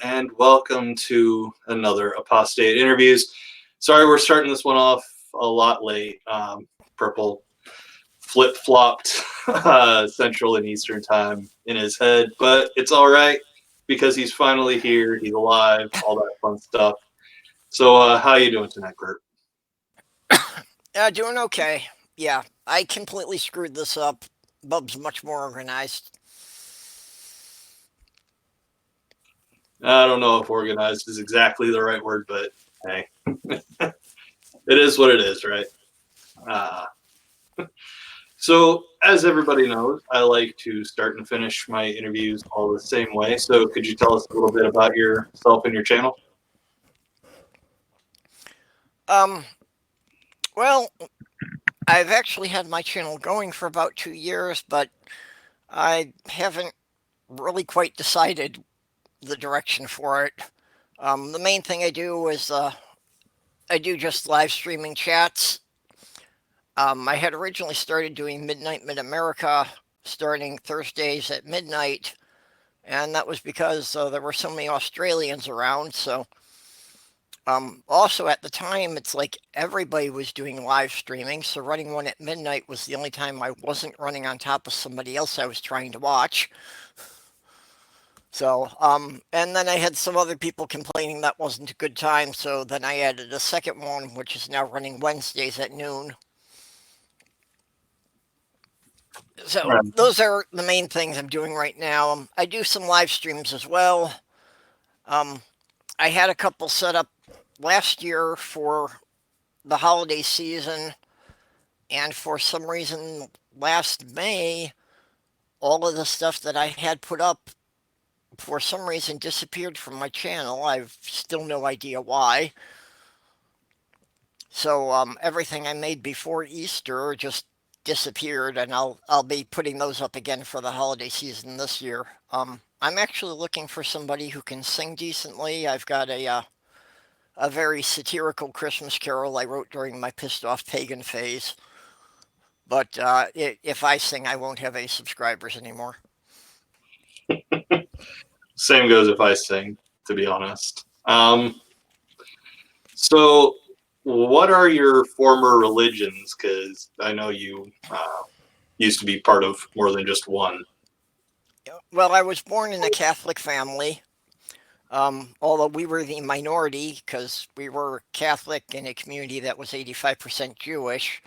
and welcome to another Apostate Interviews. Sorry, we're starting this one off a lot late. Purple flip-flopped Central and Eastern time in his head, but it's all right because he's finally here. He's alive, all that fun stuff. So, how you doing tonight, Kurt? Doing okay. Yeah, I completely screwed this up. Bub's much more organized. I don't know if organized is exactly the right word, but hey, it is what it is, right? Uh, So, as everybody knows, I like to start and finish my interviews all the same way. So, could you tell us a little bit about yourself and your channel? Um, well, I've actually had my channel going for about 2 years, but I haven't really quite decided the direction for it. The main thing I do is I do just live streaming chats. I had originally started doing Midnight Mid America starting Thursdays at midnight, and that was because there were so many Australians around, so also at the time, it's like everybody was doing live streaming, so running one at midnight was the only time I wasn't running on top of somebody else I was trying to watch. And then I had some other people complaining that wasn't a good time, so then I added a second one, which is now running Wednesdays at noon. So Right. those are the main things I'm doing right now. I do some live streams as well. Um, I had a couple set up last year for the holiday season. And for some reason, last May, all of the stuff that I had put up for some reason disappeared from my channel. I've still no idea why. So everything I made before Easter just disappeared, and I'll be putting those up again for the holiday season this year. I'm actually looking for somebody who can sing decently. I've got a very satirical Christmas carol I wrote during my pissed off pagan phase. But if I sing, I won't have any subscribers anymore. Same goes if I sing, to be honest. So, what are your former religions? Because I know you used to be part of more than just one. Well, I was born in a Catholic family, although we were the minority because we were Catholic in a community that was 85% Jewish.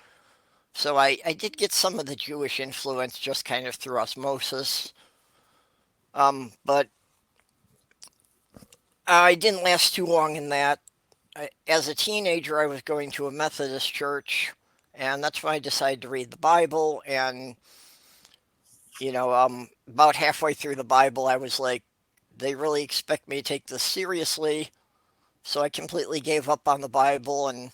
So I did get some of the Jewish influence just kind of through osmosis. But I didn't last too long in that. As a teenager, I was going to a Methodist church, and that's when I decided to read the Bible. And, about halfway through the Bible, I was like, they really expect me to take this seriously. So I completely gave up on the Bible and,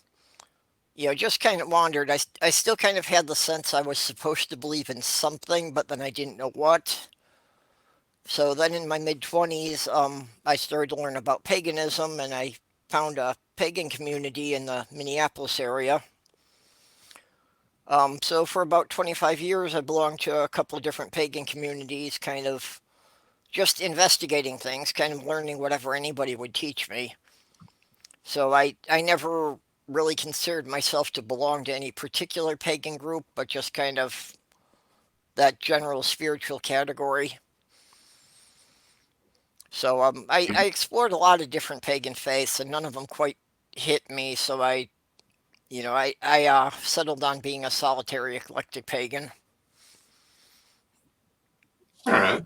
just kind of wandered. I still kind of had the sense I was supposed to believe in something, but then I didn't know what. So then in my mid 20s, I started to learn about paganism and I found a pagan community in the Minneapolis area. So for about 25 years, I belonged to a couple of different pagan communities, kind of just investigating things, kind of learning whatever anybody would teach me. So I never really considered myself to belong to any particular pagan group, but just kind of that general spiritual category. So I explored a lot of different pagan faiths, and none of them quite hit me. So I settled on being a solitary eclectic pagan. All right.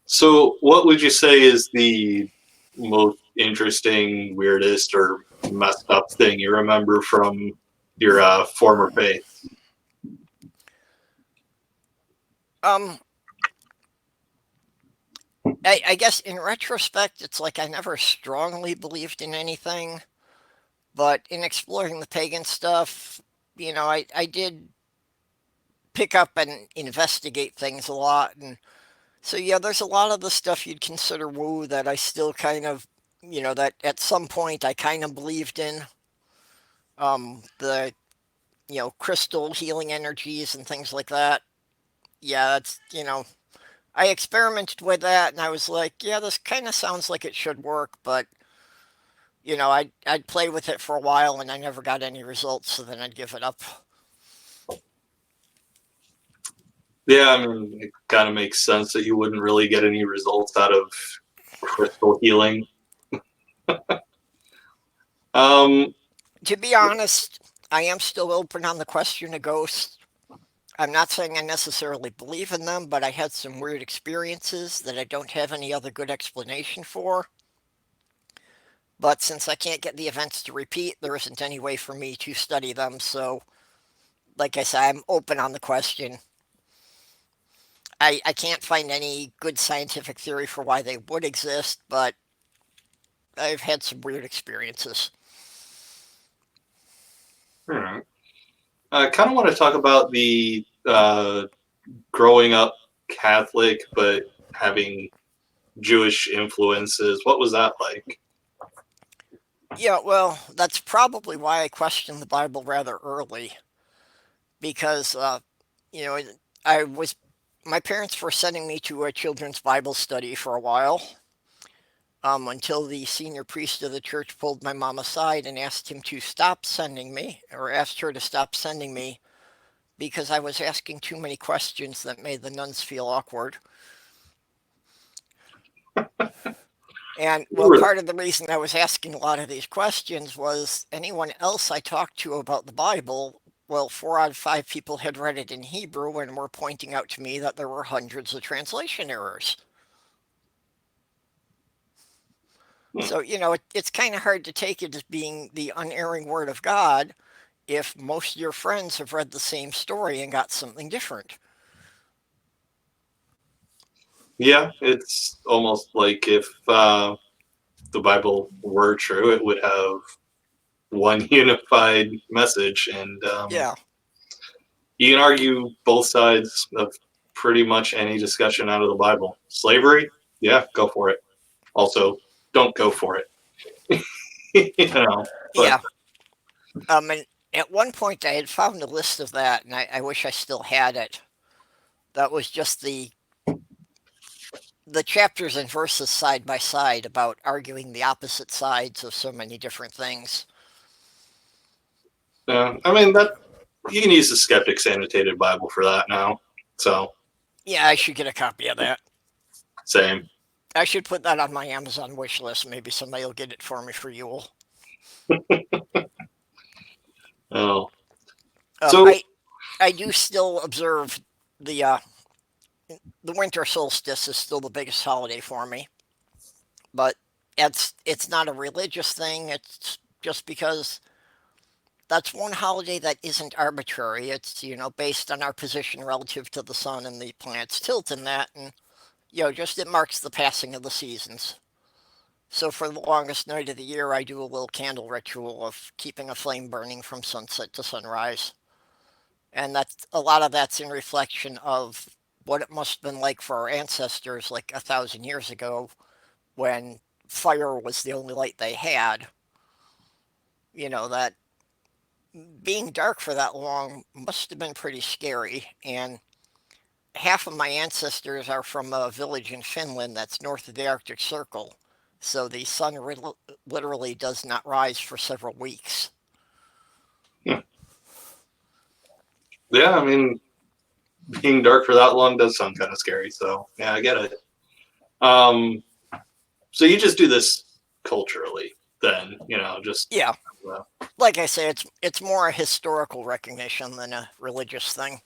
So, what would you say is the most interesting, weirdest, or messed up thing you remember from your former faith? Um, I guess in retrospect, it's like I never strongly believed in anything, but in exploring the pagan stuff, I did pick up and investigate things a lot. And so, yeah, there's a lot of the stuff you'd consider woo that I still kind of, that at some point I kind of believed in. The, crystal healing energies and things like that. Yeah, that's, I experimented with that and I was like, yeah, this kind of sounds like it should work, but I'd play with it for a while and I never got any results, so then I'd give it up. Yeah, I mean, it kind of makes sense that you wouldn't really get any results out of crystal healing. Um, To be honest, I am still open on the question of ghosts. I'm not saying I necessarily believe in them, but I had some weird experiences that I don't have any other good explanation for. But since I can't get the events to repeat, there isn't any way for me to study them. So, like I said, I'm open on the question. I can't find any good scientific theory for why they would exist, but I've had some weird experiences. all right. I kind of want to talk about the growing up Catholic, but having Jewish influences. What was that like? Yeah, well, that's probably why I questioned the Bible rather early, because you know, I was my parents were sending me to a children's Bible study for a while, until the senior priest of the church pulled my mom aside and asked him to stop sending me, or asked her to stop sending me, because I was asking too many questions that made the nuns feel awkward. And well, part of the reason I was asking a lot of these questions was anyone else I talked to about the Bible, well, 4 out of 5 people had read it in Hebrew and were pointing out to me that there were hundreds of translation errors. So, it's kind of hard to take it as being the unerring word of God if most of your friends have read the same story and got something different. Yeah, it's almost like if the Bible were true, it would have one unified message, and Yeah, you can argue both sides of pretty much any discussion out of the Bible. Slavery, yeah, go for it. Also, don't go for it. But yeah. And at one point I had found a list of that, and I wish I still had it. That was just the chapters and verses side by side about arguing the opposite sides of so many different things. I mean that you can use the Skeptic's Annotated Bible for that now. So Yeah, I should get a copy of that. same. I should put that on my Amazon wish list. Maybe somebody will get it for me for Yule. Oh, Um, so I I do still observe the winter solstice is still the biggest holiday for me, but it's not a religious thing. It's just because that's one holiday that isn't arbitrary. It's based on our position relative to the sun and the planet's tilt in that, and just it marks the passing of the seasons. So for the longest night of the year, I do a little candle ritual of keeping a flame burning from sunset to sunrise, and that's a lot of that's in reflection of what it must have been like for our ancestors, like 1,000 years ago, when fire was the only light they had. That being dark for that long must have been pretty scary. And half of my ancestors are from a village in Finland that's north of the Arctic Circle. So the sun literally does not rise for several weeks. yeah, I mean being dark for that long does sound kind of scary. So yeah, I get it. Um, so you just do this culturally, then just Yeah, uh, like I say, it's more a historical recognition than a religious thing.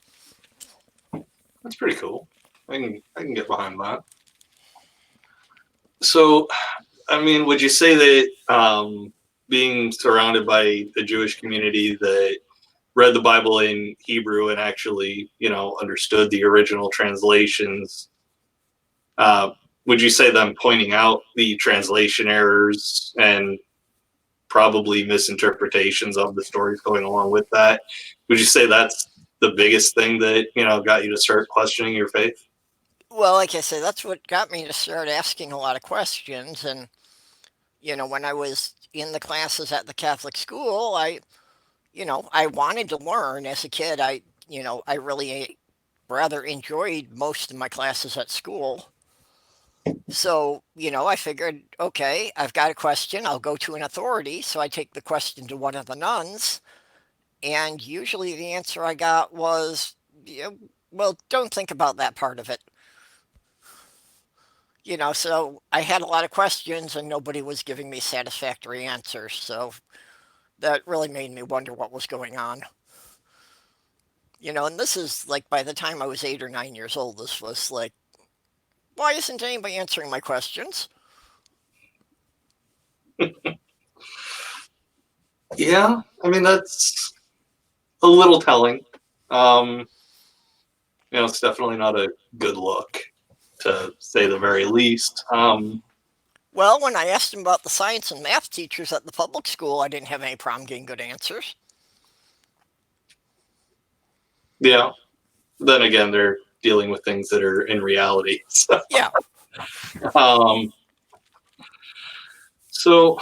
that's pretty cool. I can get behind that. So, I mean, would you say that being surrounded by a Jewish community that read the Bible in Hebrew and actually, understood the original translations, uh, would you say them pointing out the translation errors and probably misinterpretations of the stories going along with that? Would you say that's the biggest thing that got you to start questioning your faith? Well, like I say, that's what got me to start asking a lot of questions. And when I was in the classes at the Catholic school, I wanted to learn as a kid. I really rather enjoyed most of my classes at school. So, I figured, okay, I've got a question, I'll go to an authority. So I take the question to one of the nuns, and usually the answer I got was, yeah, well, don't think about that part of it. So I had a lot of questions and nobody was giving me satisfactory answers. So that really made me wonder what was going on. And this is like by the time I was 8 or 9 years old, this was like, why isn't anybody answering my questions? Yeah, I mean, that's a little telling. It's definitely not a good look, to say the very least. Well, when I asked them about the science and math teachers at the public school, I didn't have any problem getting good answers. Yeah. Then again, they're dealing with things that are in reality. Yeah. Um, so,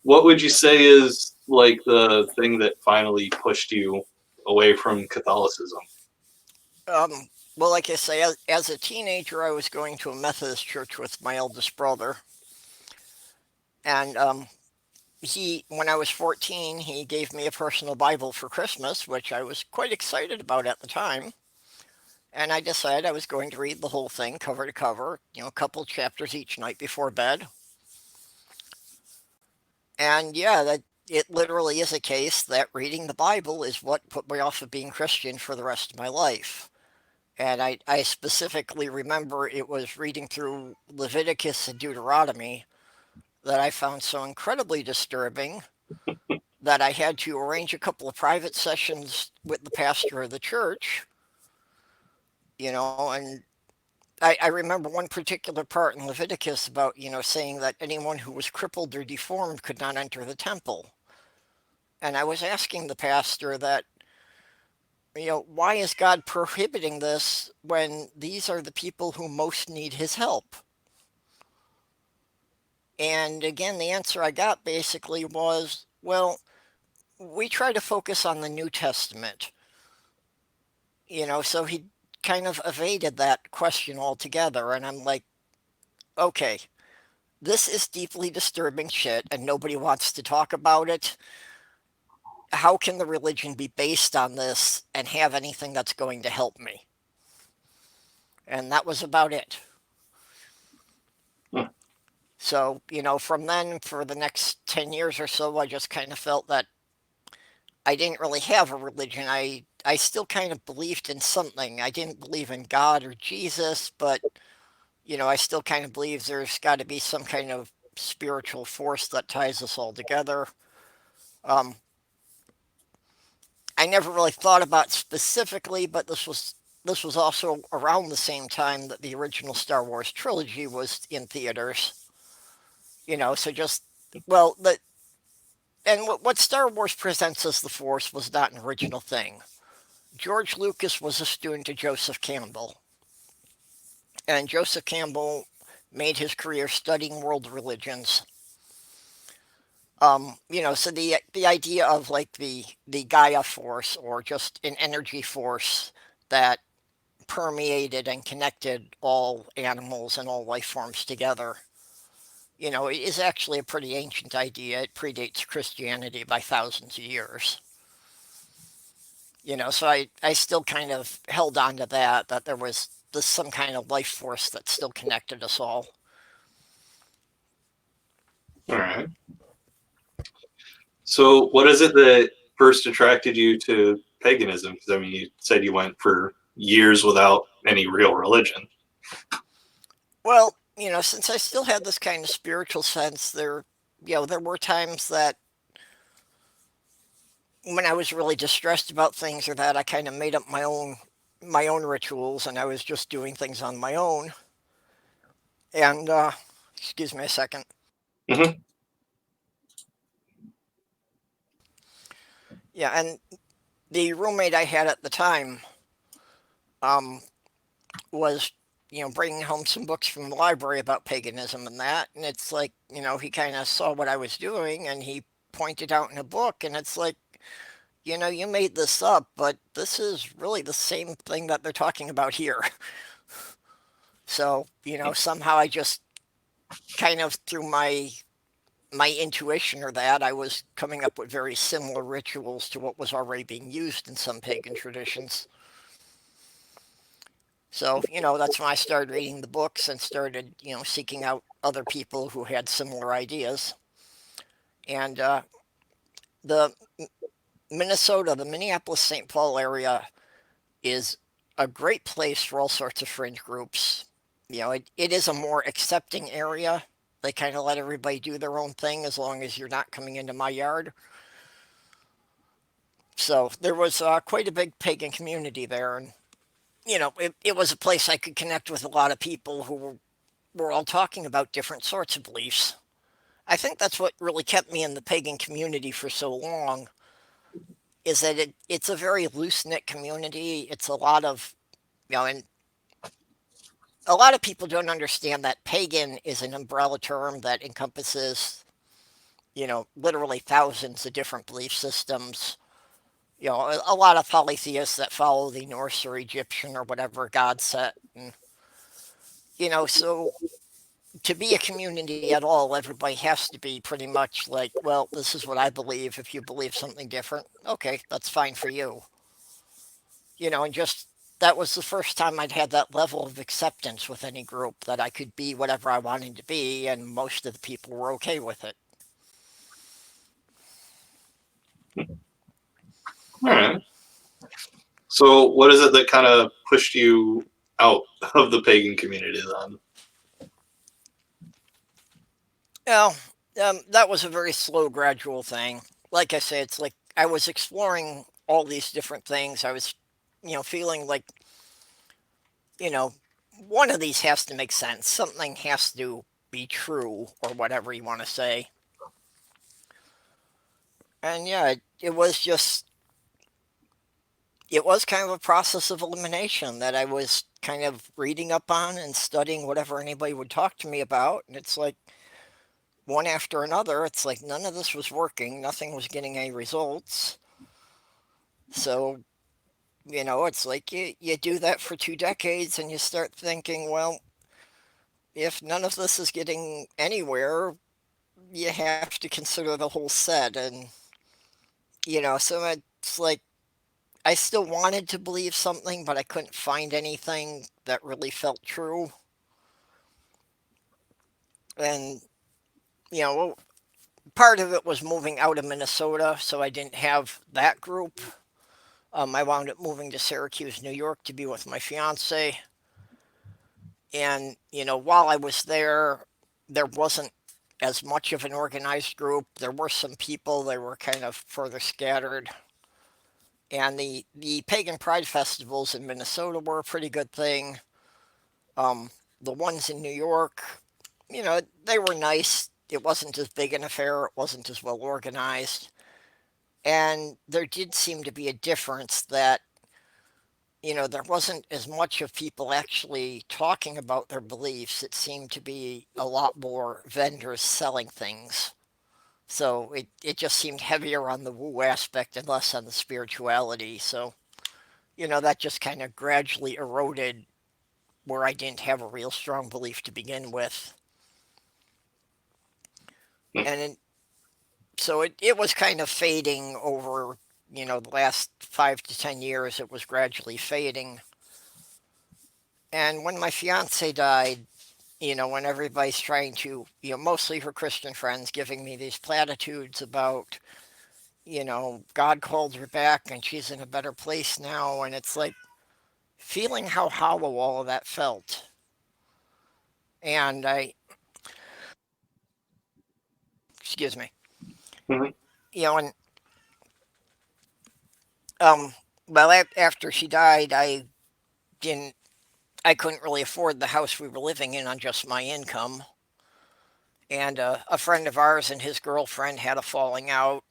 what would you say is like the thing that finally pushed you away from Catholicism? Well, like I say, as a teenager, I was going to a Methodist church with my eldest brother. And when I was 14, he gave me a personal Bible for Christmas, which I was quite excited about at the time. And I decided I was going to read the whole thing cover to cover, a couple chapters each night before bed. And yeah, that it literally is a case that reading the Bible is what put me off of being Christian for the rest of my life. And I specifically remember it was reading through Leviticus and Deuteronomy that I found so incredibly disturbing that I had to arrange a couple of private sessions with the pastor of the church, and I remember one particular part in Leviticus about, saying that anyone who was crippled or deformed could not enter the temple. And I was asking the pastor that, why is God prohibiting this when these are the people who most need his help? And again, the answer I got basically was, well, we try to focus on the New Testament, so he kind of evaded that question altogether. And I'm like, okay, this is deeply disturbing shit and nobody wants to talk about it. How can the religion be based on this and have anything that's going to help me? And that was about it. Hmm. So, from then for the next 10 years or so, I just kind of felt that I didn't really have a religion. I still kind of believed in something. I didn't believe in God or Jesus, but, I still kind of believe there's got to be some kind of spiritual force that ties us all together. Um, I never really thought about specifically, but this was also around the same time that the original Star Wars trilogy was in theaters. So just well, what Star Wars presents as the Force was not an original thing. George Lucas was a student of Joseph Campbell, and Joseph Campbell made his career studying world religions. So the idea of like the Gaia force or just an energy force that permeated and connected all animals and all life forms together, it is actually a pretty ancient idea. It predates Christianity by thousands of years. So I still kind of held on to that there was some kind of life force that still connected us all. All right. So, what is it that first attracted you to paganism? Because I mean, you said you went for years without any real religion. Well, since I still had this kind of spiritual sense, there were times that when I was really distressed about things or that I kind of made up my own rituals and I was just doing things on my own. And excuse me a second. Mm-hmm. Yeah, and the roommate I had at the time um, was, bringing home some books from the library about paganism and that. And it's like, he kind of saw what I was doing and he pointed out in a book. And it's like, you made this up, but this is really the same thing that they're talking about here. So, somehow I just kind of through my intuition or that I was coming up with very similar rituals to what was already being used in some pagan traditions. So, that's when I started reading the books and started, seeking out other people who had similar ideas. And the Minnesota, the Minneapolis St. Paul area is a great place for all sorts of fringe groups. It is a more accepting area. They kind of let everybody do their own thing as long as you're not coming into my yard. So there was quite a big pagan community there. And, it was a place I could connect with a lot of people who were all talking about different sorts of beliefs. I think that's what really kept me in the pagan community for so long is that it's a very loose knit community. It's a lot of, and a lot of people don't understand that pagan is an umbrella term that encompasses, literally thousands of different belief systems. A lot of polytheists that follow the Norse or Egyptian or whatever god set. And, so to be a community at all, everybody has to be pretty much like, well, this is what I believe. If you believe something different, okay, that's fine for you. And just that was the first time I'd had that level of acceptance with any group that I could be whatever I wanted to be, and most of the people were okay with it. All right. So, what is it that kind of pushed you out of the pagan community then? Well, that was a very slow, gradual thing. Like I say, it's like I was exploring all these different things. I was, feeling like, you know, one of these has to make sense. Something has to be true, or whatever you want to say. And yeah, it was kind of a process of elimination that I was kind of reading up on and studying whatever anybody would talk to me about. And it's like one after another, it's like none of this was working, nothing was getting any results. So, it's like you do that for 2 decades and you start thinking, well, if none of this is getting anywhere, you have to consider the whole set. And, so it's like I still wanted to believe something, but I couldn't find anything that really felt true. And, you know, part of it was moving out of Minnesota, so I didn't have that group. I wound up moving to Syracuse, New York to be with my fiance. And, while I was there wasn't as much of an organized group. There were some people, they were kind of further scattered. And the pagan pride festivals in Minnesota were a pretty good thing. The ones in New York, they were nice. It wasn't as big an affair, it wasn't as well organized. And there did seem to be a difference that, there wasn't as much of people actually talking about their beliefs. It seemed to be a lot more vendors selling things. So it just seemed heavier on the woo aspect and less on the spirituality. So, that just kind of gradually eroded where I didn't have a real strong belief to begin with. And so it was kind of fading over, the last 5 to 10 years, it was gradually fading. And when my fiance died, when everybody's trying to, mostly her Christian friends giving me these platitudes about, God called her back and she's in a better place now. And it's like feeling how hollow all of that felt. And excuse me, Mhm. and, um, well, after she died, didn't, I couldn't really afford the house we were living in on just my income. And a friend of ours and his girlfriend had a falling out,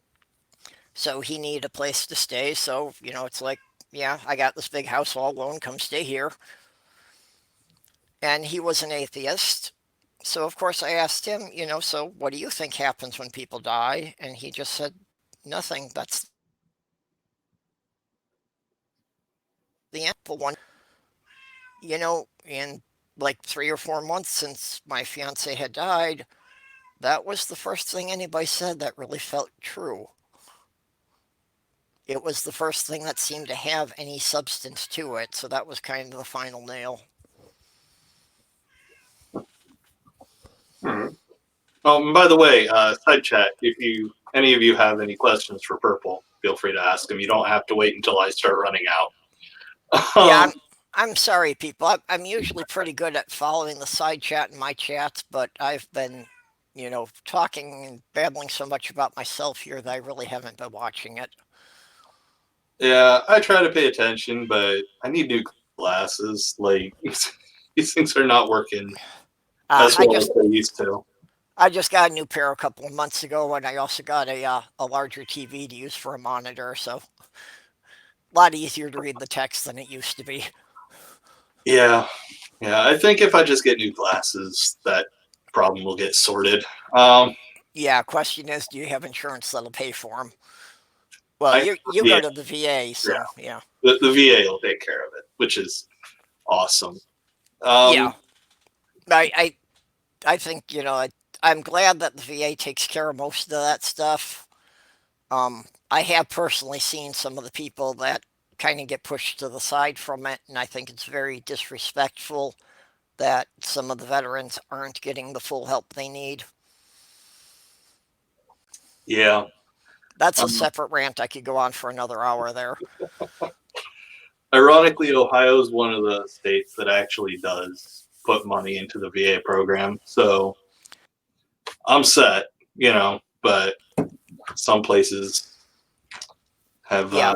so he needed a place to stay. So, it's like, yeah, I got this big house all alone, come stay here. And he was an atheist. So, of course, I asked him, so what do you think happens when people die? And he just said, nothing. That's the ample one, in like 3 or 4 months since my fiance had died, that was the first thing anybody said that really felt true. It was the first thing that seemed to have any substance to it, so that was kind of the final nail. Hmm. Oh, and by the way, side chat, if any of you have any questions for Purple, feel free to ask them. You don't have to wait until I start running out. Yeah, Um, I'm sorry, people. I'm usually pretty good at following the side chat and my chats, but I've been, talking and babbling so much about myself here that I really haven't been watching it. yeah, I try to pay attention, but I need new glasses. Like these things are not working Uh, as I well as just they used to. I just got a new pair a couple of months ago, and I also got a larger TV to use for a monitor, so a lot easier to read the text than it used to be. Yeah, yeah. I think if I just get new glasses, that problem will get sorted. Um, Yeah, question is, do you have insurance that'll pay for them? Well, I you yeah, go to the VA, yeah. so yeah, The VA will take care of it, which is awesome. yeah. Um, I I, I think I'm glad that the VA takes care of most of that stuff. I have personally seen some of the people that kind of get pushed to the side from it, and I think it's very disrespectful that some of the veterans aren't getting the full help they need. yeah. That's a Um, separate rant. I could go on for another hour there. Ironically, Ohio is one of the states that actually does put money into the VA program, so I'm set. But some places have Yeah.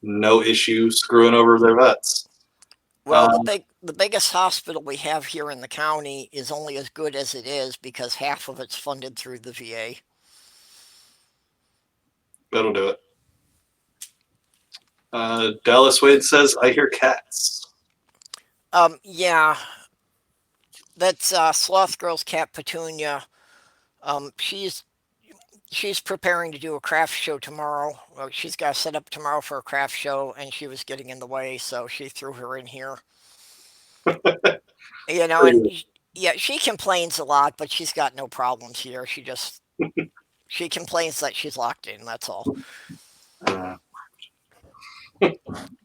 no issue screwing over their vets. Well, the Um, big the biggest hospital we have here in the county is only as good as it is because half of it's funded through the VA. that'll do it. Dallas Wade says, "I hear cats." Yeah, that's Sloth Girl's cat Petunia. She's preparing to do a craft show tomorrow. Well, she's got set up tomorrow for a craft show, and she was getting in the way, so she threw her in here. And yeah, she complains a lot, but she's got no problems here. She complains that she's locked in. That's all. Uh,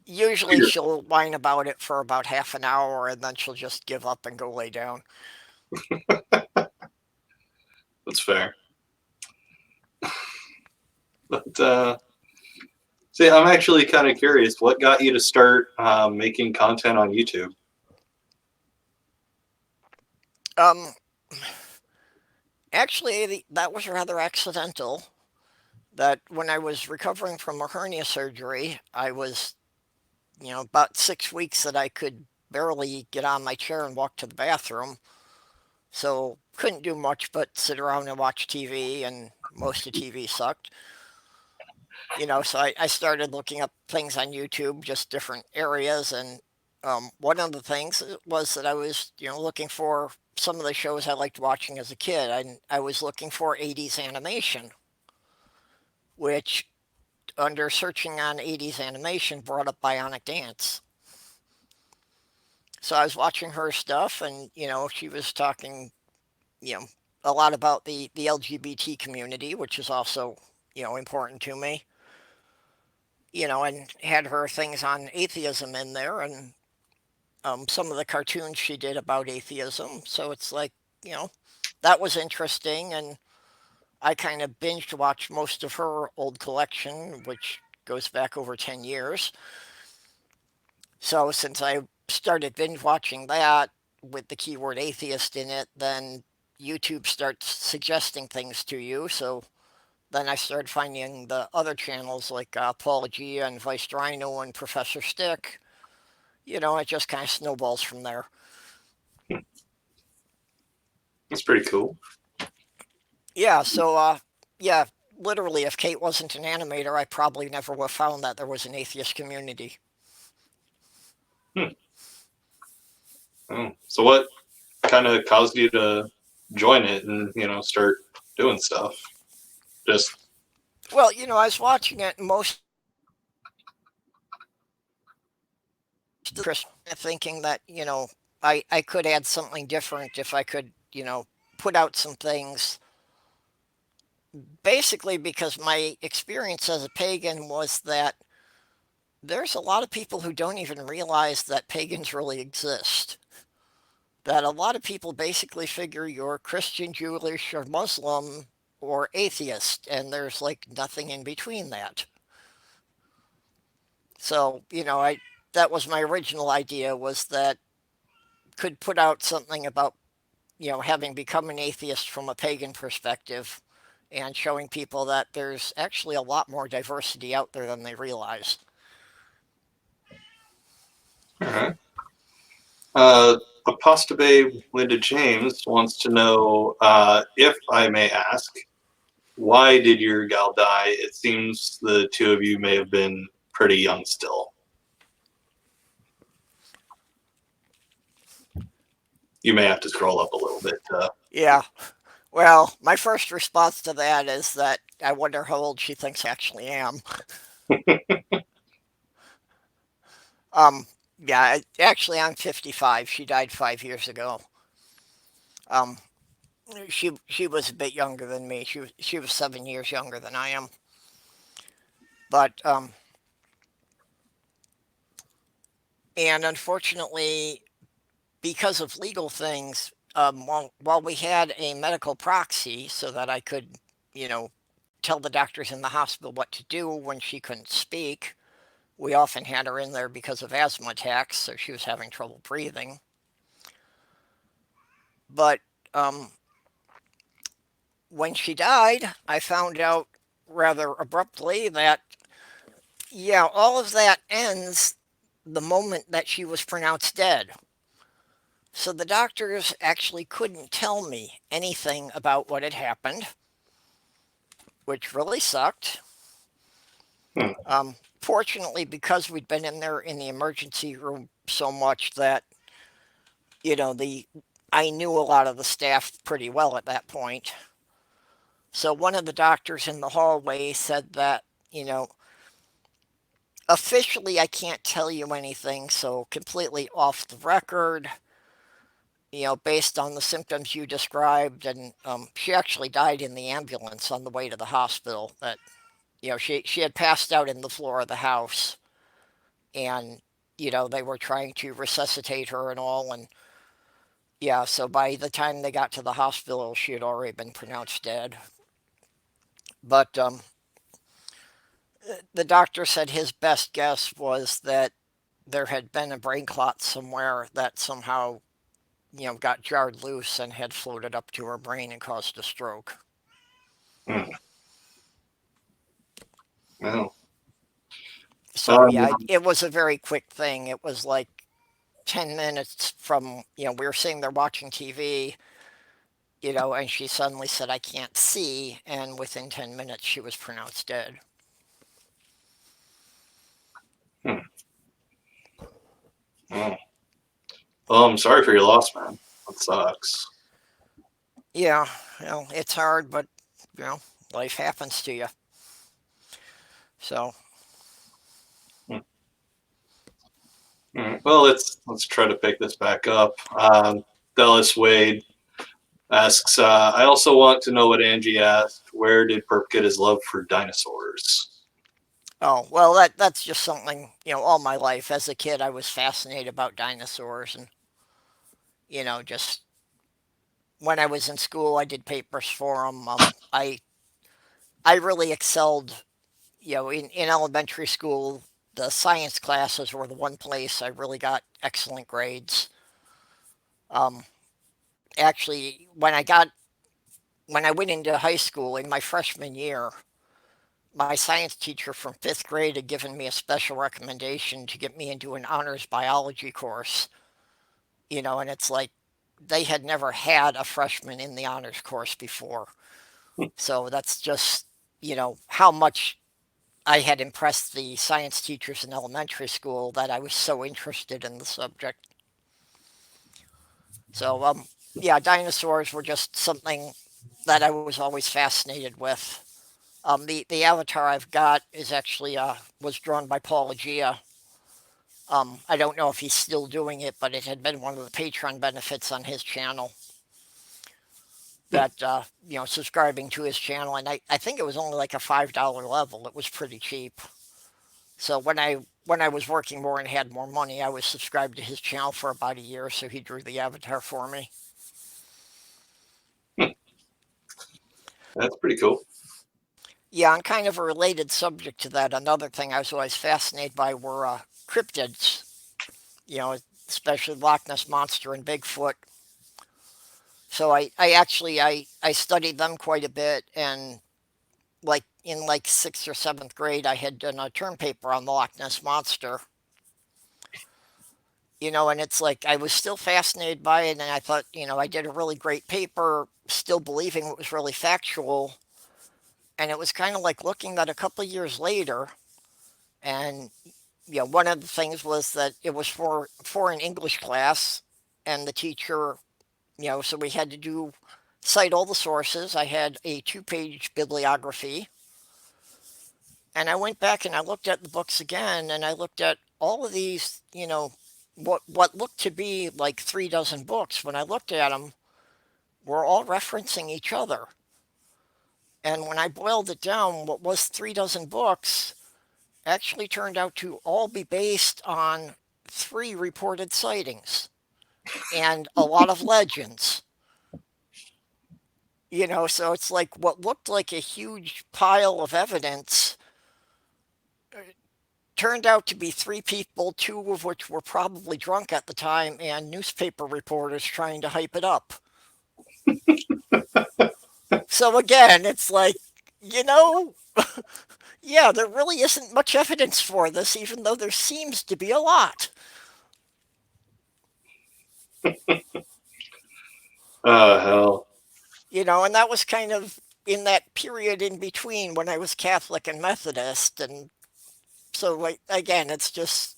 Usually she'll whine about it for about half an hour, and then she'll just give up and go lay down. that's fair. But see, I'm actually kind of curious. What got you to start making content on YouTube? Um, Actually, that was rather accidental. That when I was recovering from a hernia surgery, I was, about 6 weeks that I could barely get on my chair and walk to the bathroom. So couldn't do much but sit around and watch TV, and most of TV sucked. So I started looking up things on YouTube, just different areas, and one of the things was that I was, looking for some of the shows I liked watching as a kid. I was looking for 80s animation, which under searching on 80s animation brought up Bionic Dance. So I was watching her stuff, and she was talking, you know, a lot about the LGBT community, which is also important to me. And had her things on atheism in there, and some of the cartoons she did about atheism. So it's like, you know, that was interesting, and I kind of binged watched most of her old collection, which goes back over 10 years. So since I started binge watching that with the keyword atheist in it, then YouTube starts suggesting things to you. So then I started finding the other channels like Apologia and Vice Rhino and Professor Stick. It just kind of snowballs from there. That's pretty cool. Yeah, so yeah, literally, if Kate wasn't an animator, I probably never would have found that there was an atheist community. Hmm. Oh. So what kind of caused you to join it and start doing stuff? Just Well, I was watching it, and most the Christian, thinking that, I could add something different if I could, put out some things. Basically, because my experience as a pagan was that there's a lot of people who don't even realize that pagans really exist. That a lot of people basically figure you're Christian, Jewish, or Muslim, or atheist, and there's like nothing in between that. So, that was my original idea, was that could put out something about, having become an atheist from a pagan perspective and showing people that there's actually a lot more diversity out there than they realize. All right. Apostate Linda James wants to know, if I may ask, why did your gal die? It seems the two of you may have been pretty young still. You may have to scroll up a little bit. Yeah. Well, my first response to that is that I wonder how old she thinks I actually am. Um, yeah, actually, I'm 55. She died 5 years ago. Um, she was a bit younger than me. She was 7 years younger than I am. But and unfortunately, because of legal things, while we had a medical proxy so that I could, you know, tell the doctors in the hospital what to do when she couldn't speak, we often had her in there because of asthma attacks, so she was having trouble breathing. But um, when she died, I found out rather abruptly that, yeah, all of that ends the moment that she was pronounced dead. So the doctors actually couldn't tell me anything about what had happened, which really sucked. Hmm. Fortunately, because we'd been in there in the emergency room so much that, the I knew a lot of the staff pretty well at that point. So one of the doctors in the hallway said that, you know, officially I can't tell you anything, so completely off the record, based on the symptoms you described. And she actually died in the ambulance on the way to the hospital. That, she had passed out in the floor of the house, and, they were trying to resuscitate her and all. And yeah, so by the time they got to the hospital, she had already been pronounced dead. But the doctor said his best guess was that there had been a brain clot somewhere that somehow, got jarred loose and had floated up to her brain and caused a stroke. Hmm. Well, So yeah, it was a very quick thing. It was like 10 minutes from, we were sitting there watching TV, and she suddenly said, I can't see. And within 10 minutes, she was pronounced dead. hmm. Oh. Well, I'm sorry for your loss, man. That sucks. Yeah, it's hard, but, you know, life happens to you. So, Hmm. All right. Well, let's try to pick this back up. Dallas Wade asks, I also want to know what Angie asked. Where did Perp get his love for dinosaurs? oh, well, that's just something, all my life. As a kid, I was fascinated about dinosaurs. And, just when I was in school, I did papers for them. I really excelled, in elementary school. The science classes were the one place I really got excellent grades. Um, Actually, when I went into high school in my freshman year, my science teacher from fifth grade had given me a special recommendation to get me into an honors biology course. And it's like they had never had a freshman in the honors course before. So that's just, how much I had impressed the science teachers in elementary school that I was so interested in the subject. So, yeah, dinosaurs were just something that I was always fascinated with. The avatar I've got is actually was drawn by Paul Agia. I don't know if he's still doing it, but it had been one of the Patreon benefits on his channel that, subscribing to his channel. And I think it was only like a $5 level. It was pretty cheap. So when I was working more and had more money, I was subscribed to his channel for about a year, so he drew the avatar for me. That's pretty cool. Yeah, on kind of a related subject to that, another thing I was always fascinated by were cryptids, especially Loch Ness Monster and Bigfoot. So I studied them quite a bit, and like in like sixth or seventh grade, I had done a term paper on the Loch Ness Monster. And it's like I was still fascinated by it, and I thought, I did a really great paper, still believing it was really factual. And it was kind of like looking at a couple of years later, and one of the things was that it was for an English class, and the teacher, so we had to cite all the sources. I had a 2-page bibliography, and I went back and I looked at the books again, and I looked at all of these, what looked to be like 3 dozen books. When I looked at them, were all referencing each other. And when I boiled it down, what was 3 dozen books actually turned out to all be based on 3 reported sightings and a lot of legends. So it's like what looked like a huge pile of evidence turned out to be 3 people, 2 of which were probably drunk at the time, and newspaper reporters trying to hype it up. So again, it's like, yeah, there really isn't much evidence for this, even though there seems to be a lot. Oh, hell. And that was kind of in that period in between when I was Catholic and Methodist. And so, like, again, it's just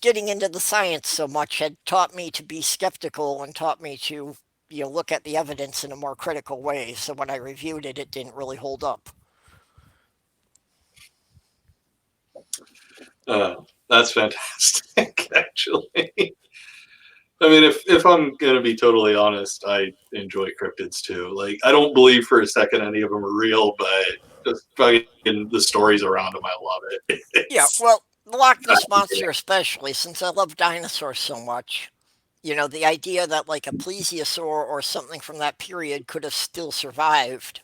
getting into the science so much had taught me to be skeptical and taught me to, look at the evidence in a more critical way. So when I reviewed it, it didn't really hold up. That's fantastic, actually. I mean, if I'm gonna be totally honest, I enjoy cryptids too. Like, I don't believe for a second any of them are real, but just fucking the stories around them, I love it. Yeah, It's, well, the Loch Ness Monster especially, since I love dinosaurs so much. The idea that like a plesiosaur or something from that period could have still survived.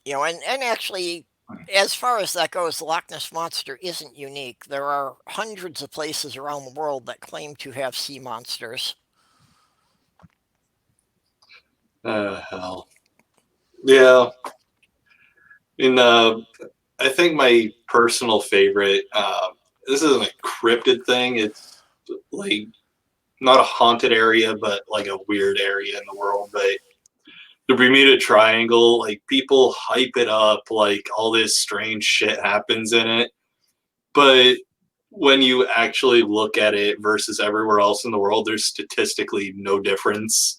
And actually, as far as that goes, the Loch Ness Monster isn't unique. There are hundreds of places around the world that claim to have sea monsters. hell. Yeah. And I think my personal favorite, this isn't a cryptid thing. It's like not a haunted area, but like a weird area in the world. But the Bermuda Triangle, like people hype it up like all this strange shit happens in it. But when you actually look at it versus everywhere else in the world, there's statistically no difference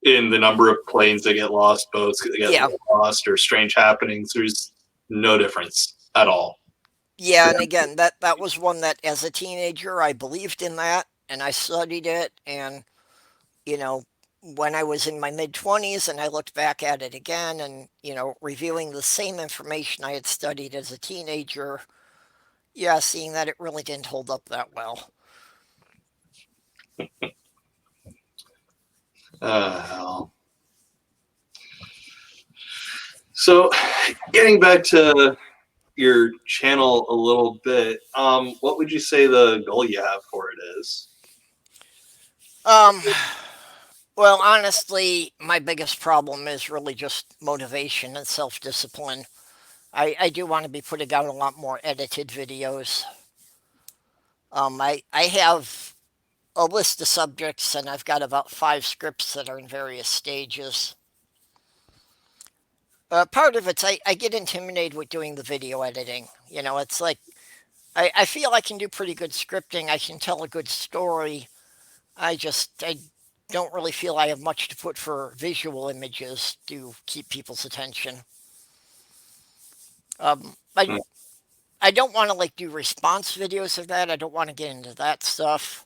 in the number of planes that get lost, boats that get Yeah. lost, or strange happenings. There's no difference at all. Yeah, and again, that was one that as a teenager I believed in that and I studied it, and you know, when I was in my mid 20s and I looked back at it again and, reviewing the same information I had studied as a teenager, yeah, seeing that it really didn't hold up that well. Hell. So, getting back to your channel a little bit, what would you say the goal you have for it is? Um, well, honestly, my biggest problem is really just motivation and self-discipline. I do want to be putting out a lot more edited videos. I have a list of subjects, and I've got about 5 scripts that are in various stages. Part of it's I get intimidated with doing the video editing. It's like I feel I can do pretty good scripting. I can tell a good story. I don't really feel I have much to put for visual images to keep people's attention. I don't want to like do response videos of that. I don't want to get into that stuff.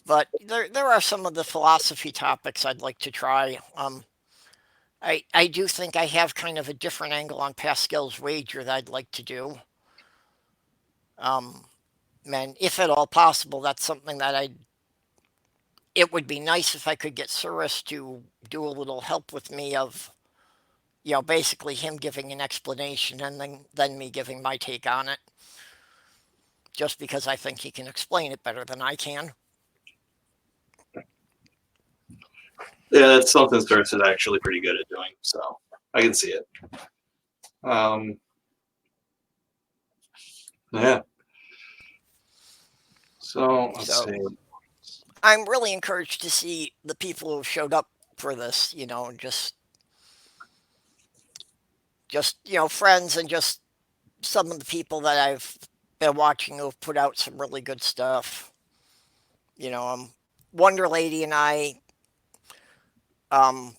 But there are some of the philosophy topics I'd like to try. I do think I have kind of a different angle on Pascal's wager that I'd like to do. Um, and if at all possible, that's something that it would be nice if I could get Surus to do a little help with me of, basically him giving an explanation and then me giving my take on it, just because I think he can explain it better than I can. Yeah, that's something Surus is actually pretty good at doing, so I can see it. Yeah. So let's see. I'm really encouraged to see the people who showed up for this, just friends and just some of the people that I've been watching who've put out some really good stuff. Wonder Lady and I, um,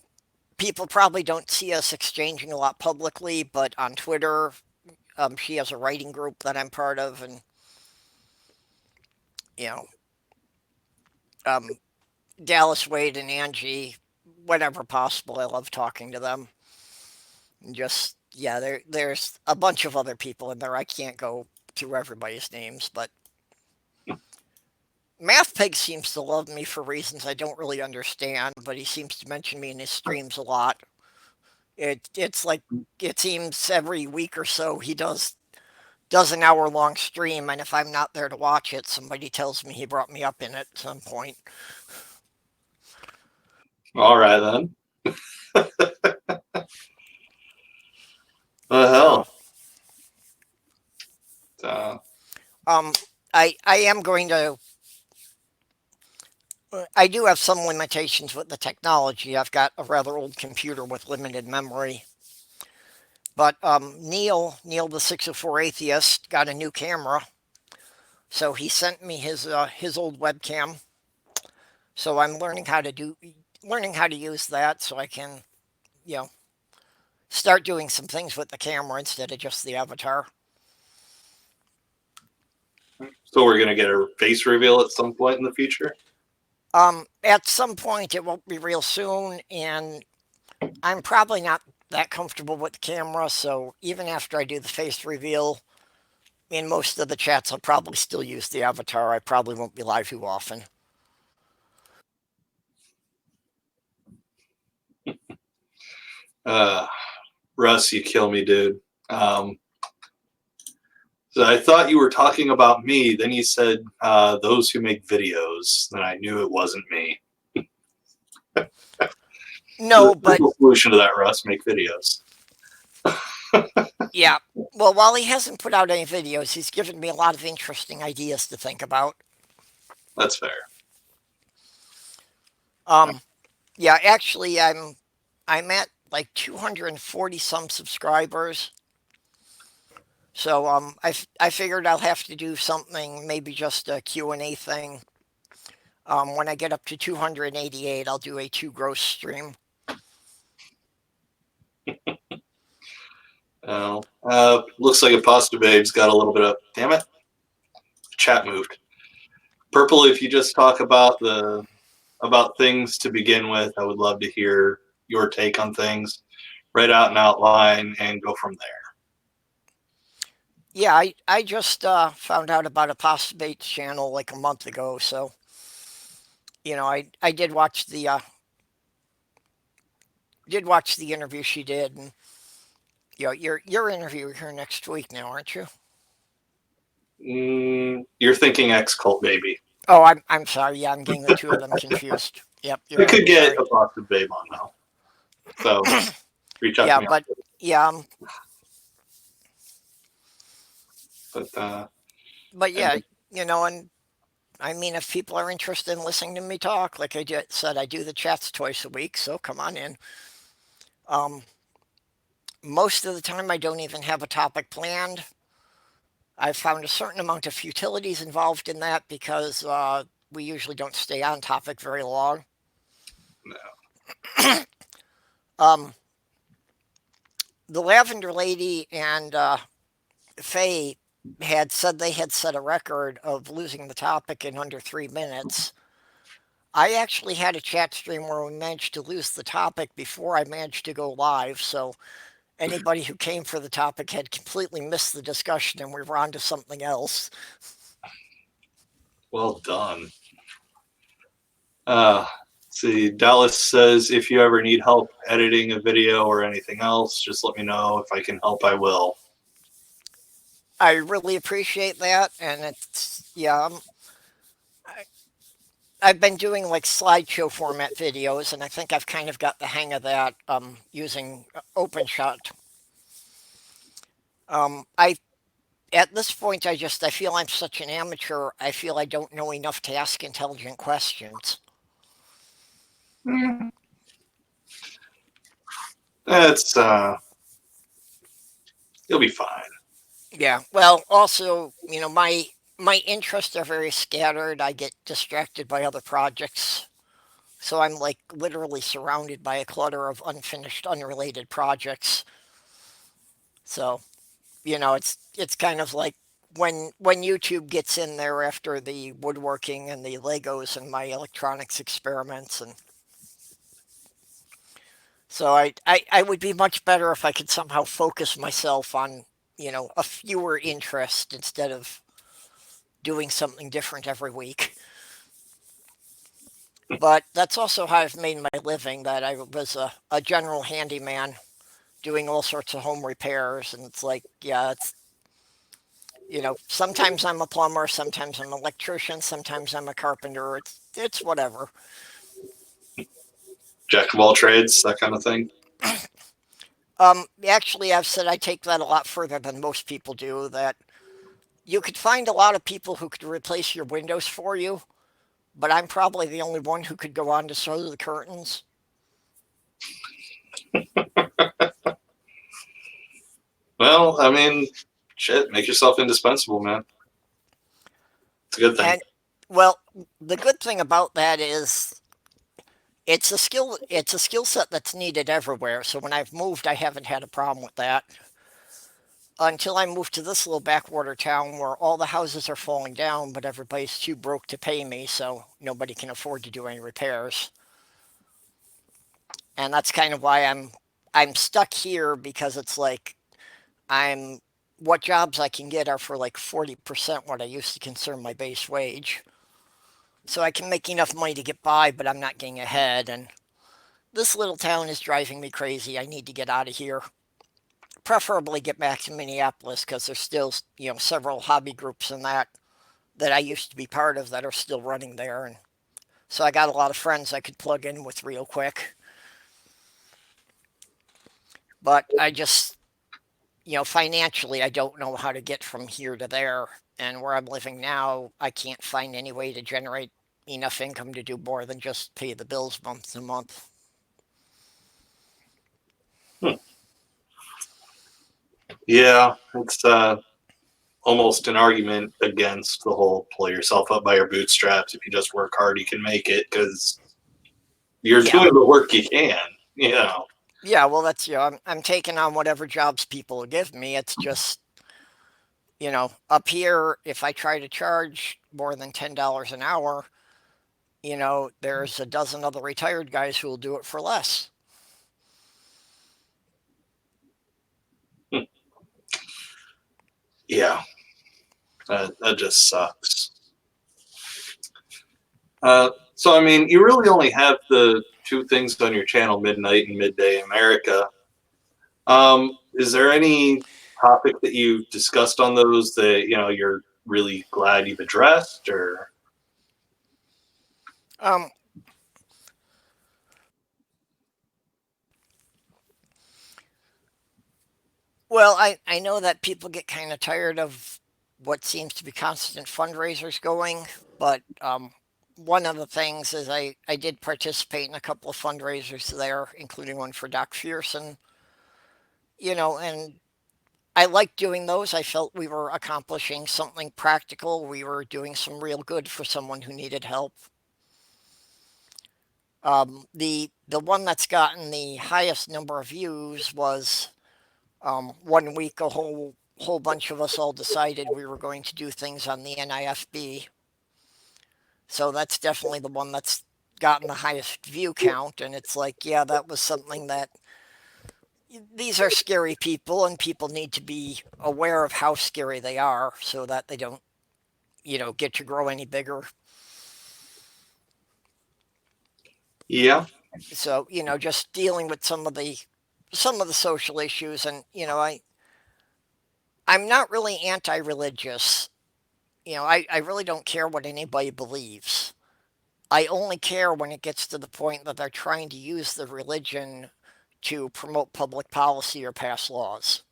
people probably don't see us exchanging a lot publicly, but on Twitter, she has a writing group that I'm part of, and you know, um, Dallas Wade and Angie, whenever possible, I love talking to them. And just there's a bunch of other people in there. I can't go through everybody's names, but Math Pig seems to love me for reasons I don't really understand, but he seems to mention me in his streams a lot. It's like it seems every week or so he does an hour long stream, and if I'm not there to watch it, somebody tells me he brought me up in it at some point. All right then. The hell. I am going to. I do have some limitations with the technology. I've got a rather old computer with limited memory. But Neil the 604 atheist, got a new camera, so he sent me his old webcam. So I'm learning how to use that, so I can, you know, start doing some things with the camera instead of just the avatar. So we're gonna get a face reveal at some point in the future. At some point, it won't be real soon, and I'm probably not that comfortable with the camera. So even after I do the face reveal, in most of the chats, I'll probably still use the avatar. I probably won't be live too often. Russ, you kill me, dude. So I thought you were talking about me. Then you said those who make videos. Then I knew it wasn't me. No, but the solution to that, Russ, make videos. yeah. Well, while he hasn't put out any videos, he's given me a lot of interesting ideas to think about. That's fair. Yeah, actually, I'm at like 240 some subscribers. So I figured I'll have to do something, maybe just a Q&A thing. When I get up to 288, I'll do a 2 gross stream. Looks like Apostate Babe's got a little bit of, damn it, chat moved. Purple, if you just talk about things to begin with, I would love to hear your take on things, write out an outline, and go from there. Yeah, I just found out about Apostate's channel like a month ago, so I did watch the interview she did, and your interview here next week now, aren't you? You're thinking X-Cult, baby. Oh, I'm sorry. Yeah, I'm getting the two of them confused. Yep, you could get Apostate Babe on now, so reach out to me. But yeah, but yeah, and I mean, if people are interested in listening to me talk, like I just said, I do the chats twice a week, so come on in. Most of the time, I don't even have a topic planned. I've found a certain amount of futilities involved in that because we usually don't stay on topic very long. No. the Lavender Lady and Faye had said they had set a record of losing the topic in under 3 minutes. I actually had a chat stream where we managed to lose the topic before I managed to go live, so anybody who came for the topic had completely missed the discussion and we were on to something else. Well done. See, Dallas says if you ever need help editing a video or anything else, just let me know. If I can help, I will. I really appreciate that, and it's yeah. I've been doing like slideshow format videos, and I think I've kind of got the hang of that using OpenShot. I at this point I feel I'm such an amateur. I feel I don't know enough to ask intelligent questions. It's you'll be fine. Yeah. Well, also, my interests are very scattered. I get distracted by other projects. So I'm like literally surrounded by a clutter of unfinished, unrelated projects. So, it's kind of like when YouTube gets in there after the woodworking and the Legos and my electronics experiments, and so I would be much better if I could somehow focus myself on, a fewer interest instead of doing something different every week. But that's also how I've made my living, that I was a general handyman doing all sorts of home repairs. And it's like, yeah, sometimes I'm a plumber, sometimes I'm an electrician, sometimes I'm a carpenter. It's whatever. Jack of all trades, that kind of thing. Actually, I've said I take that a lot further than most people do, that you could find a lot of people who could replace your windows for you, but I'm probably the only one who could go on to sew the curtains. Well, I mean, shit, make yourself indispensable, man. It's a good thing. And well, the good thing about that is it's a skill set that's needed everywhere. So when I've moved, I haven't had a problem with that. Until I moved to this little backwater town where all the houses are falling down, but everybody's too broke to pay me, so nobody can afford to do any repairs. And that's kind of why I'm stuck here, because it's like I'm what jobs I can get are for like 40% what I used to consider my base wage. So I can make enough money to get by, but I'm not getting ahead. And this little town is driving me crazy. I need to get out of here. Preferably get back to Minneapolis, because there's still, several hobby groups in that I used to be part of that are still running there. And so I got a lot of friends I could plug in with real quick. But I just, financially, I don't know how to get from here to there. And where I'm living now, I can't find any way to generate enough income to do more than just pay the bills month to month. Yeah, it's almost an argument against the whole pull yourself up by your bootstraps. If you just work hard, you can make it, because you're Yeah. doing the work you can, you know. Yeah, well, that's, I'm taking on whatever jobs people give me. It's just, up here, if I try to charge more than $10 an hour, there's a dozen other retired guys who will do it for less. Yeah, that just sucks. So, I mean, you really only have the two things on your channel, Midnight and Midday America. Is there any topic that you discussed on those that, you're really glad you've addressed, or? Um, well, I know that people get kind of tired of what seems to be constant fundraisers going, but one of the things is I did participate in a couple of fundraisers there, including one for Doc Fearson, and I liked doing those. I felt we were accomplishing something practical. We were doing some real good for someone who needed help. The one that's gotten the highest number of views was One week, a whole bunch of us all decided we were going to do things on the NIFB. So that's definitely the one that's gotten the highest view count. And it's like, yeah, that was something that these are scary people, and people need to be aware of how scary they are so that they don't, get to grow any bigger. Yeah. So, just dealing with some of the social issues, and I'm not really anti-religious. I really don't care what anybody believes. I only care when it gets to the point that they're trying to use the religion to promote public policy or pass laws.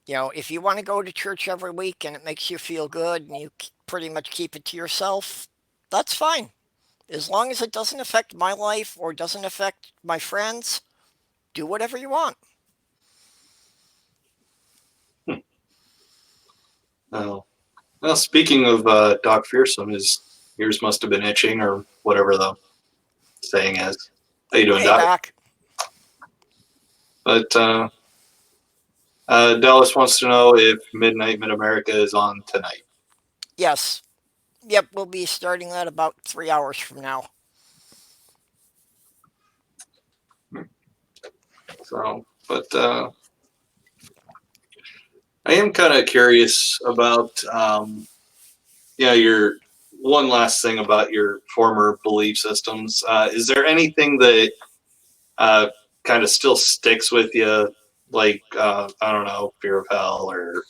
If you want to go to church every week and it makes you feel good and you pretty much keep it to yourself, that's fine. As long as it doesn't affect my life or doesn't affect my friends, do whatever you want. Oh. Well, speaking of Doc Fearsome, his ears must have been itching or whatever the saying is. How you doing, Hey, Doc? Doc. But Dallas wants to know if Midnight Mid America is on tonight. Yes. Yep, we'll be starting that about 3 hours from now. So, but I am kind of curious about, your one last thing about your former belief systems. Is there anything that kind of still sticks with you, like, I don't know, fear of hell or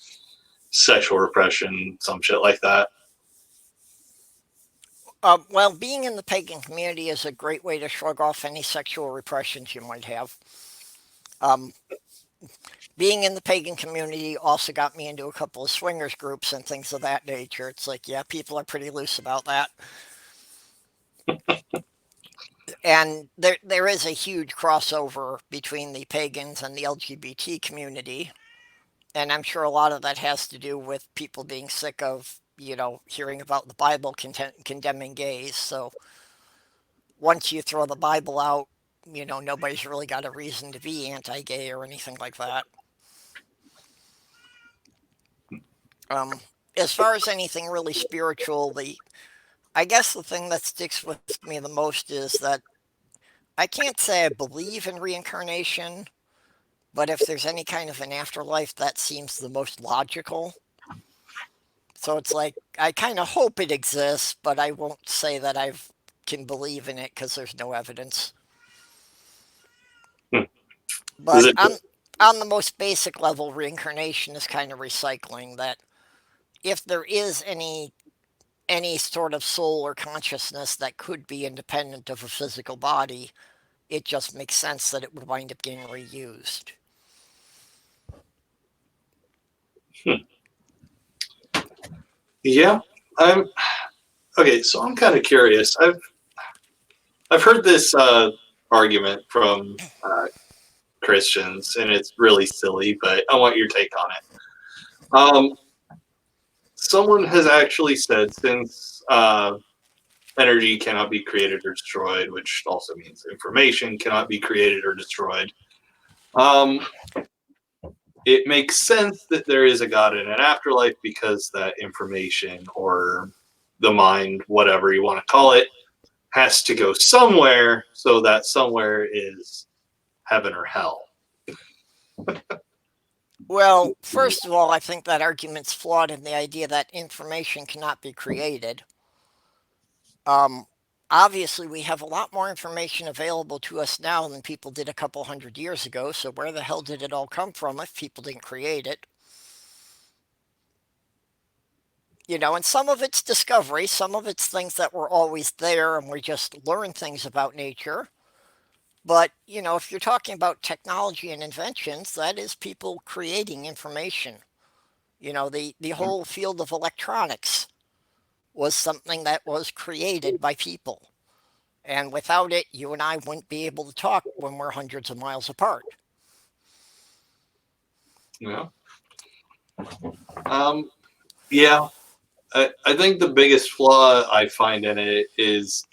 sexual repression, some shit like that? Well, being in the pagan community is a great way to shrug off any sexual repressions you might have. Um, Being in the pagan community also got me into a couple of swingers groups and things of that nature. It's like, yeah, people are pretty loose about that. And there is a huge crossover between the pagans and the LGBT community. And I'm sure a lot of that has to do with people being sick of, hearing about the Bible condemning gays. So once you throw the Bible out, nobody's really got a reason to be anti gay or anything like that. Um, as far as anything really spiritual, I guess the thing that sticks with me the most is that I can't say I believe in reincarnation, but if there's any kind of an afterlife, that seems the most logical. So it's like I kind of hope it exists, but I won't say that I can believe in it because there's no evidence. Hmm. Is But it? on the most basic level, reincarnation is kind of recycling that if there is any sort of soul or consciousness that could be independent of a physical body, it just makes sense that it would wind up getting reused. Hmm. Yeah, I'm okay. So I'm kind of curious. I've heard this argument from Christians, and it's really silly, but I want your take on it. Someone has actually said, since energy cannot be created or destroyed, which also means information cannot be created or destroyed, um, it makes sense that there is a God in an afterlife because that information or the mind, whatever you want to call it, has to go somewhere, so that somewhere is heaven or hell. Well, first of all, I think that argument's flawed in the idea that information cannot be created. Um, Obviously, we have a lot more information available to us now than people did a couple hundred years ago, so where the hell did it all come from if people didn't create it? And some of it's discovery, some of it's things that were always there and we just learn things about nature. But, if you're talking about technology and inventions, that is people creating information. The whole field of electronics was something that was created by people. And without it, you and I wouldn't be able to talk when we're hundreds of miles apart. Yeah. Um, yeah. I think the biggest flaw I find in it is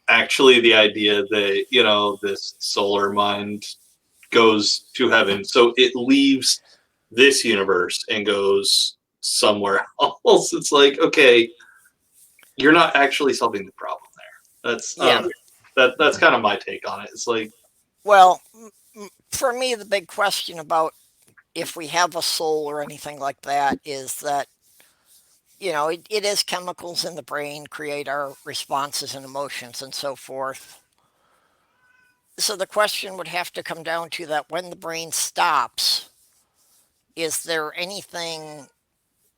actually the idea that, this solar mind goes to heaven. So it leaves this universe and goes somewhere else. It's like, okay, you're not actually solving the problem there. That's kind of my take on it. It's like, Well, for me, the big question about if we have a soul or anything like that is that, it is chemicals in the brain create our responses and emotions and so forth. So the question would have to come down to that when the brain stops, is there anything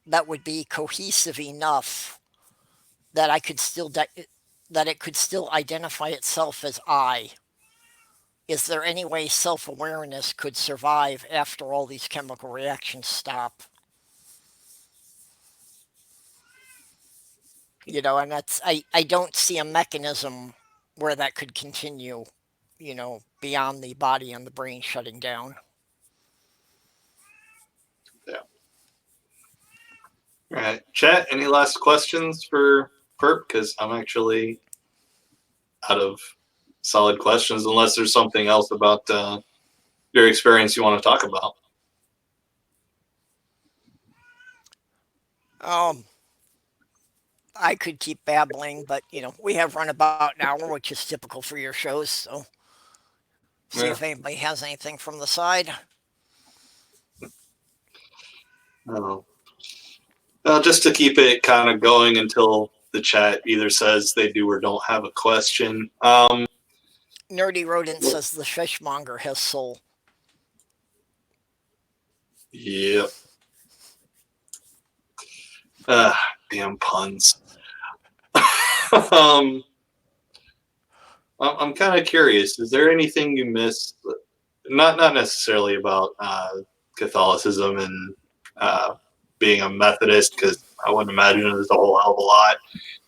that would be cohesive enough that that it could still identify itself as I? Is there any way self-awareness could survive after all these chemical reactions stop? And I don't see a mechanism where that could continue, beyond the body and the brain shutting down. yeah. All right, chat. Any last questions for Perp? Because I'm actually out of solid questions, unless there's something else about your experience you want to talk about. I could keep babbling, but we have run about an hour, which is typical for your shows. So, see if anybody has anything from the side. Just to keep it kind of going until the chat either says they do or don't have a question. Nerdy Rodent says the fishmonger has soul. Yep. Damn puns. I'm kind of curious. Is there anything you missed? Not necessarily about Catholicism and being a Methodist, because I wouldn't imagine there's a whole hell of a lot.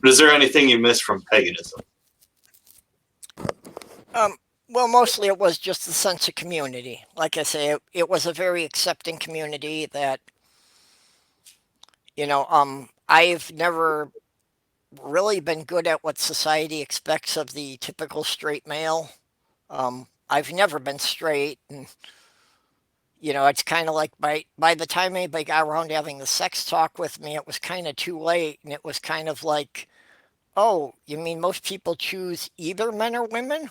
But is there anything you missed from paganism? Well, mostly it was just the sense of community. Like I say, it was a very accepting community that, I've never really been good at what society expects of the typical straight male. I've never been straight, and it's kind of like by the time anybody got around to having the sex talk with me, it was kind of too late, and it was kind of like, oh, you mean most people choose either men or women?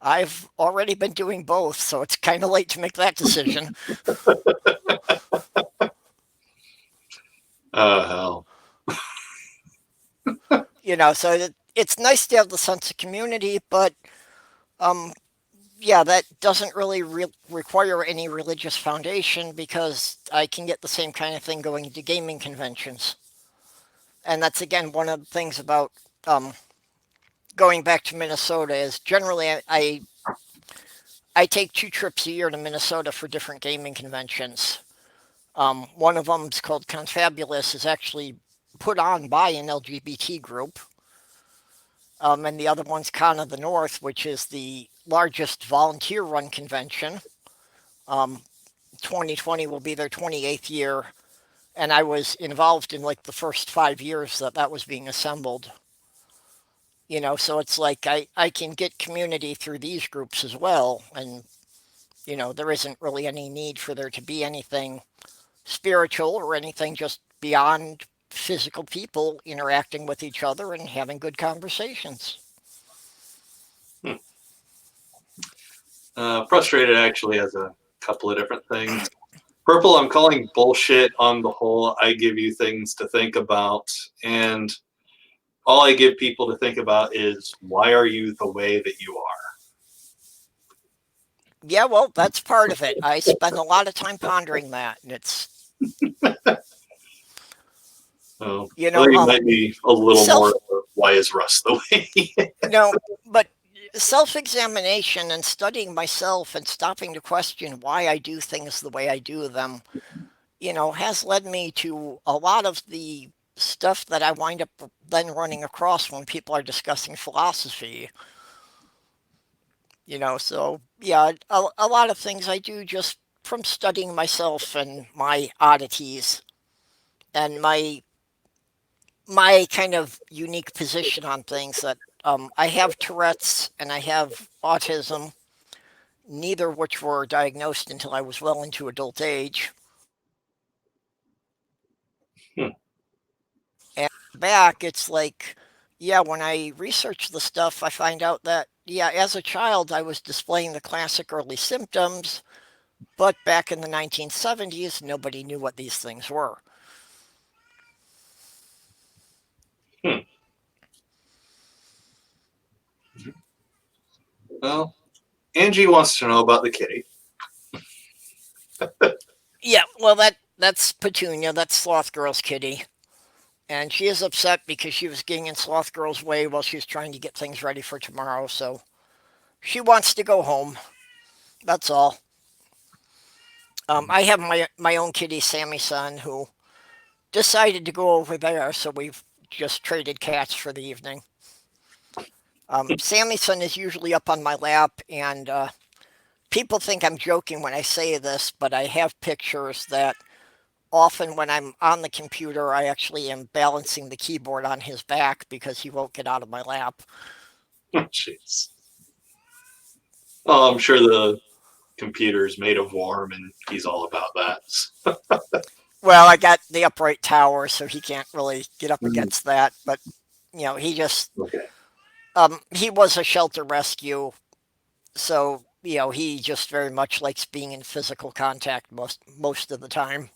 I've already been doing both, so it's kind of late to make that decision. Hell. So it's nice to have the sense of community, but yeah, that doesn't really require any religious foundation because I can get the same kind of thing going to gaming conventions. And that's again one of the things about going back to Minnesota is generally I take 2 trips a year to Minnesota for different gaming conventions. One of them is called Confabulous, is actually put on by an LGBT group. And the other one's Con of the North, which is the largest volunteer-run convention. 2020 will be their 28th year, and I was involved in like the first 5 years that was being assembled. So it's like I can get community through these groups as well, and there isn't really any need for there to be anything spiritual or anything just beyond physical people interacting with each other and having good conversations. Frustrated actually has a couple of different things. Purple, I'm calling bullshit on the whole. I give you things to think about, and all I give people to think about is, why are you the way that you are? Yeah, well, that's part of it. I spend a lot of time pondering that, and it's I think it might be a little more, why is Russ the way? But self-examination and studying myself and stopping to question why I do things the way I do them, has led me to a lot of the stuff that I wind up then running across when people are discussing philosophy. So yeah, a lot of things I do just from studying myself and my oddities and my kind of unique position on things that I have Tourette's and I have autism, neither of which were diagnosed until I was well into adult age. And back, it's like, yeah, when I research the stuff, I find out that, yeah, as a child, I was displaying the classic early symptoms, but back in the 1970s, nobody knew what these things were. Well, Angie wants to know about the kitty. Yeah, well, that's Petunia. That's Sloth Girl's kitty. And she is upset because she was getting in Sloth Girl's way while she was trying to get things ready for tomorrow. So she wants to go home. That's all. I have my own kitty, Sammy Son, who decided to go over there. So we've just traded cats for the evening. Sammy Son is usually up on my lap, and people think I'm joking when I say this, but I have pictures that often when I'm on the computer, I actually am balancing the keyboard on his back because he won't get out of my lap. Jeez. Oh, I'm sure the computer's made of warm and he's all about that. Well, I got the upright tower, so he can't really get up against that. But he just Okay. he was a shelter rescue, so he just very much likes being in physical contact most of the time.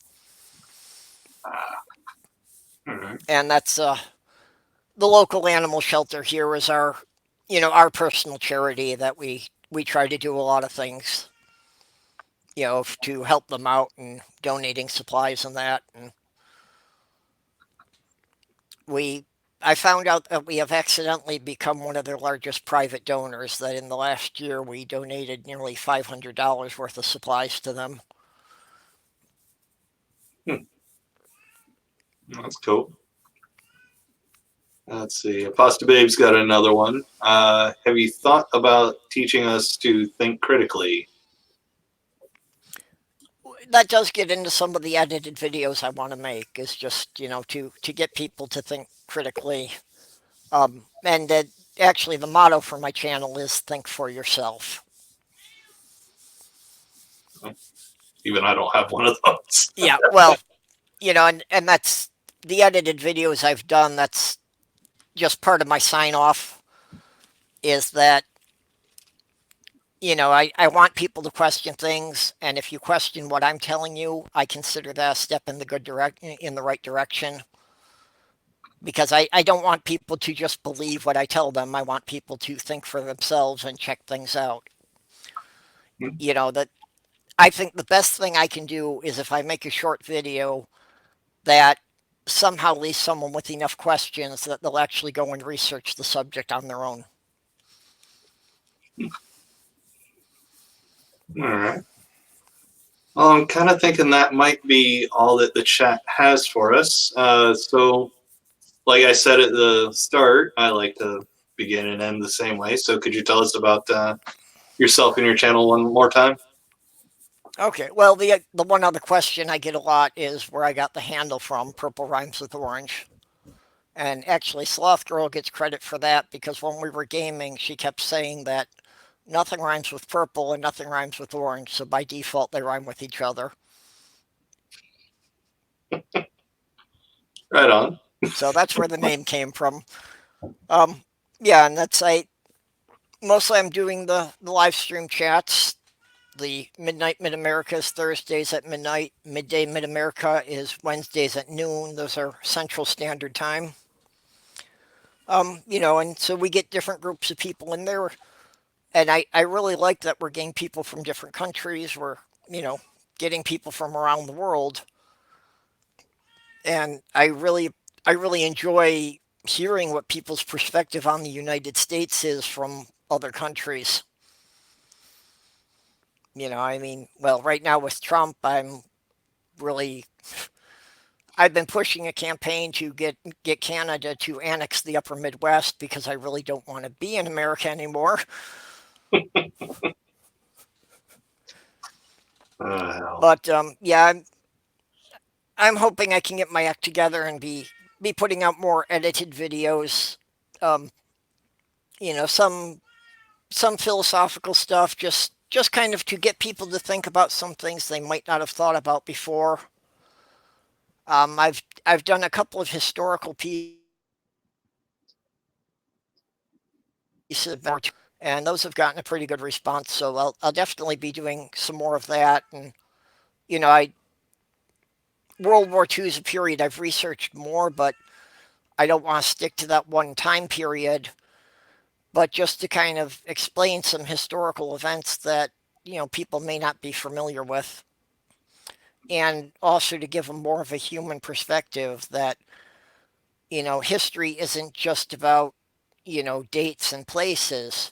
All right. And that's the local animal shelter here is our personal charity that we try to do a lot of things, to help them out and donating supplies and that. And I found out that we have accidentally become one of their largest private donors, that in the last year we donated nearly $500 worth of supplies to them. That's cool. Let's see. Apostababe's got another one. Have you thought about teaching us to think critically? That does get into some of the edited videos I want to make, is just, to get people to think critically. And that actually the motto for my channel is think for yourself. Even I don't have one of those. Yeah, well, and that's the edited videos I've done. That's just part of my sign off, is that, I want people to question things. And if you question what I'm telling you, I consider that a step in the right direction. Because I don't want people to just believe what I tell them. I want people to think for themselves and check things out. That I think the best thing I can do is if I make a short video that somehow leaves someone with enough questions that they'll actually go and research the subject on their own. All right. Well, I'm kind of thinking that might be all that the chat has for us. So, like I said at the start, I like to begin and end the same way. So, could you tell us about yourself and your channel one more time? Okay, well, the one other question I get a lot is where I got the handle from, Purple Rhymes with Orange. And actually, Sloth Girl gets credit for that, because when we were gaming, she kept saying that nothing rhymes with purple and nothing rhymes with orange, so by default they rhyme with each other. Right on. So that's where the name came from. Yeah, and that's mostly I'm doing the live stream chats. The Midnight Mid-America is Thursdays at midnight. Midday Mid-America is Wednesdays at noon. Those are Central Standard Time. And so we get different groups of people in there. And I really like that we're getting people from different countries. We're, getting people from around the world. And I really enjoy hearing what people's perspective on the United States is from other countries. Well, right now with Trump, I've been pushing a campaign to get Canada to annex the upper Midwest, because I really don't want to be in America anymore. But yeah, I'm hoping I can get my act together and be putting out more edited videos. Some philosophical stuff, just just kind of to get people to think about some things they might not have thought about before. I've done a couple of historical pieces, and those have gotten a pretty good response. So I'll definitely be doing some more of that. And I World War II is a period I've researched more, but I don't want to stick to that one time period. But just to kind of explain some historical events that people may not be familiar with, and also to give them more of a human perspective that history isn't just about dates and places.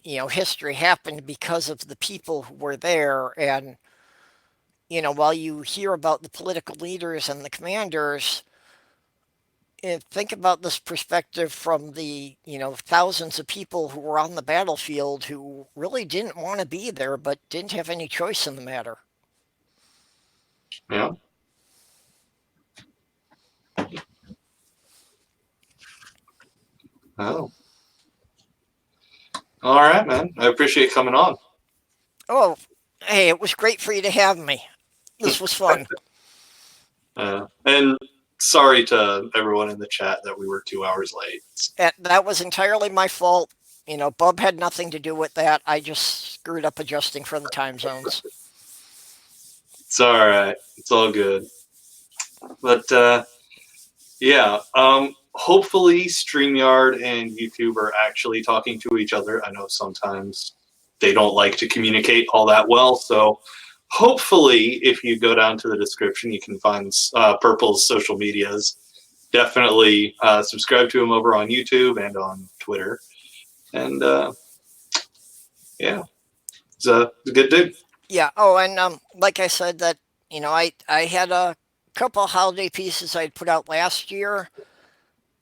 History happened because of the people who were there. And while you hear about the political leaders and the commanders, think about this perspective from the thousands of people who were on the battlefield who really didn't want to be there but didn't have any choice in the matter. Yeah. Oh. All right, man. I appreciate coming on. Oh, hey, it was great for you to have me. This was fun. And sorry to everyone in the chat that we were 2 hours late. That was entirely my fault. Bub had nothing to do with that. I just screwed up adjusting for the time zones. It's all right. It's all good. But yeah, hopefully StreamYard and YouTube are actually talking to each other. I know sometimes they don't like to communicate all that well, so hopefully if you go down to the description, you can find Purple's social medias. Definitely subscribe to him over on YouTube and on Twitter. And yeah, he's a good dude. Yeah. Oh, and like I said, that I had a couple holiday pieces I'd put out last year,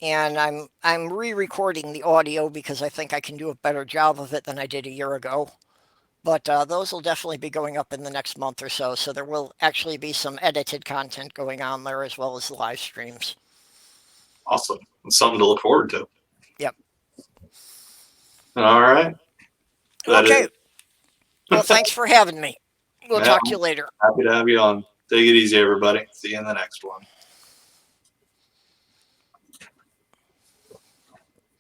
and I'm re-recording the audio because I think I can do a better job of it than I did a year ago. But those will definitely be going up in the next month or so. So there will actually be some edited content going on there as well as the live streams. Awesome. It's something to look forward to. Yep. All right. Okay. Well, thanks for having me. We'll talk to you later. Happy to have you on. Take it easy, everybody. See you in the next one.